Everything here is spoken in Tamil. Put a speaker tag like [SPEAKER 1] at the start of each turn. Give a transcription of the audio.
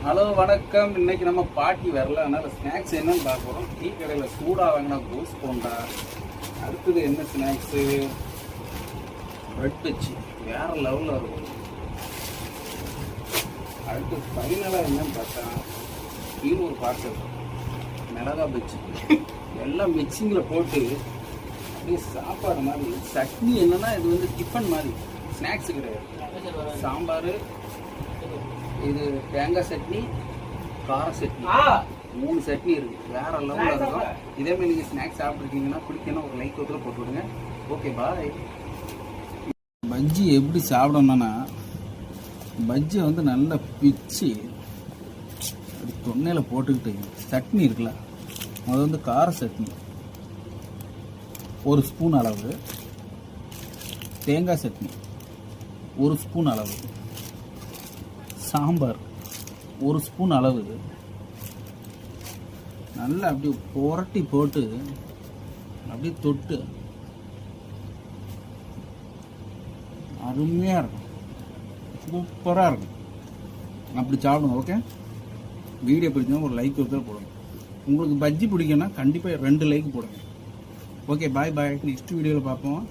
[SPEAKER 1] ஹலோ வணக்கம். இன்னைக்கு நம்ம பார்ட்டி வரல, அதனால ஸ்நாக்ஸ் என்னன்னு பார்க்குறோம். டீ கடையில் சூடாக வாங்கினா கோஸ் போண்டா. அடுத்தது என்ன ஸ்நாக்ஸு? பிரெட் வச்சு வேற லெவலில் இருக்கும். அடுத்து ஃபைனலாக என்னன்னு பார்த்தா இது ஒரு பார்சல் மிளகா பஜ்ஜி. எல்லாம் மிக்சிங்கில் போட்டு அப்படியே சாப்பாடு மாதிரி. சட்னி என்னன்னா இது வந்து டிஃபன் மாதிரி, ஸ்நாக்ஸ் கிடையாது. சாம்பார், இது தேங்காய் சட்னி, கார சட்னி, 3 சட்னி இருக்குது. வேற லெவலில் இருக்கும். இதேமாதிரி நீங்கள் ஸ்நாக்ஸ் சாப்பிட்ருக்கீங்கன்னா பிடிக்கணும், ஒரு லைக் ஒருத்தர் போட்டு விடுங்க. Okay bye. பஜ்ஜி எப்படி சாப்பிடணும்னா, பஜ்ஜியை வந்து நல்லா பிச்சு அப்படி தொன்னையில் போட்டுக்கிட்டு சட்னி இருக்குல்ல, அது வந்து கார சட்னி 1 ஸ்பூன் அளவு, தேங்காய் சட்னி 1 ஸ்பூன் அளவு, சாம்பார் 1 ஸ்பூன் அளவு நல்லா அப்படியே புரட்டி போட்டு அப்படியே தொட்டு அருமையாக இருக்கும், சூப்பராக இருக்கும். அப்படி சாப்பிடுங்க. ஓகே, வீடியோ பிடிச்சா ஒரு லைக் ஒருத்தர் போடுங்க. உங்களுக்கு பஜ்ஜி பிடிக்குன்னா கண்டிப்பாக 2 லைக் போடுங்க. ஓகே பாய் பாய். நெக்ஸ்ட் வீடியோவில் பார்ப்போம்.